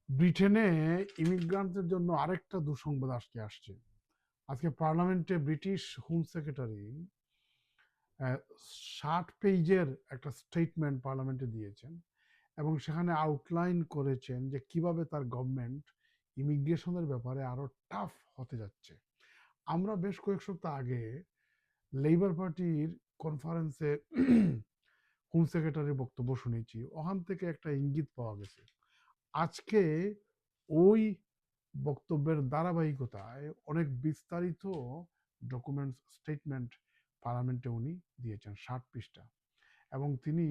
ব্রিটেনে ইমিগ্রান্টদের জন্য আরেকটা দুঃসংবাদ আসছে। আজকে পার্লামেন্টে ব্রিটিশ হোম সেক্রেটারি 60 পেজের একটা স্টেটমেন্ট পার্লামেন্টে দিয়েছেন এবং সেখানে আউটলাইন করেছেন যে কিভাবে তার গভর্নমেন্ট ইমিগ্রেশনের ব্যাপারে আরো টাফ হতে যাচ্ছে। আমরা বেশ কয়েক সপ্তাহ আগে লেবার পার্টির কনফারেন্সে হোম সেক্রেটারির বক্তব্য শুনেছি, ওখান থেকে একটা ইঙ্গিত পাওয়া গেছে আজকে ওই বক্তব্যের ধারাবাহিকতায় অনেক বিস্তারিত ডকুমেন্টস স্টেটমেন্ট পার্লামেন্টে উনি দিয়েছেন 60 পৃষ্ঠা। এবং তিনি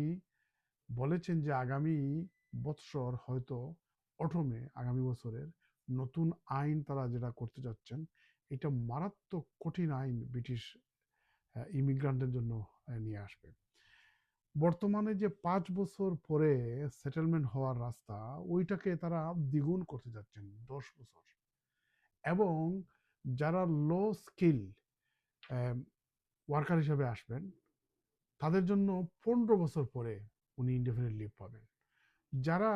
বলেছেন যে আগামী বৎসর হয়তো অটমে আগামী বছরের নতুন আইন তারা যেটা করতে যাচ্ছেন এটা মারাত্মক কঠিন আইন ব্রিটিশ ইমিগ্রান্টের জন্য নিয়ে আসবে। বর্তমানে যে 5 বছর পরে সেটেলমেন্ট হওয়ার রাস্তা ওইটাকে তারা দ্বিগুণ করতে যাচ্ছেন 10 বছর। এবং যারা লো স্কিল ওয়ার্কার হিসেবে আসবেন তাদের জন্য 15 বছর পরে উনি ইনডেফিনিট লিভ পাবেন। যারা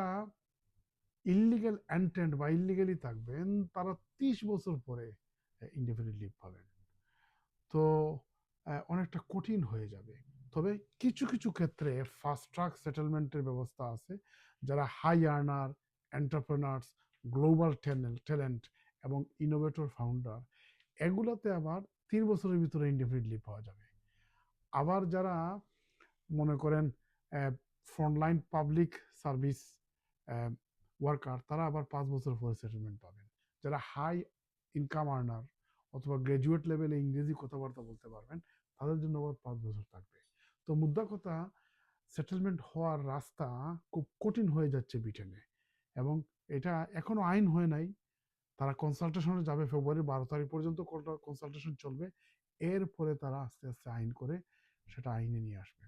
ইললিগাল এন্টেন্ট বা ইললিগালি থাকবেন তারা 30 বছর পরে ইনডেফিনিট লিভ পাবেন। তো অনেকটা কঠিন হয়ে যাবে। তবে কিছু কিছু ক্ষেত্রে ফাস্ট ট্র্যাক সেটেলমেন্টের ব্যবস্থা আছে। যারা high earner, entrepreneurs, global talent এবং ইনোভেটর ফাউন্ডার, এগুলাতে আবার 3 বছরের ভিতরে ইনডেফিনিট লিভ পাওয়া যাবে। আবার যারা মনে করেন ফ্রন্টলাইন পাবলিক সার্ভিস ওয়ার্কার, তারা আবার 5 বছর পরে সেটেলমেন্ট পাবেন। যারা হাই ইনকাম আর্নার অথবা গ্রাজুয়েট লেভেলে ইংরেজি কথাবার্তা বলতে পারবেন তাদের জন্য আবার 5 বছর থাকবে। তো মুদ্রা কথা, সেটেলমেন্ট হওয়ার রাস্তা খুব কঠিন হয়ে যাচ্ছে ব্রিটেনে। এবং এটা এখনো আইন হয় নাই। তারা কনসালটেশনে যাবে, ফেব্রুয়ারি 12 তারিখ পর্যন্ত কনসালটেশন চলবে। এরপরে তারা আস্তে আস্তে আইন করে সেটা আইনে নিয়ে আসবে।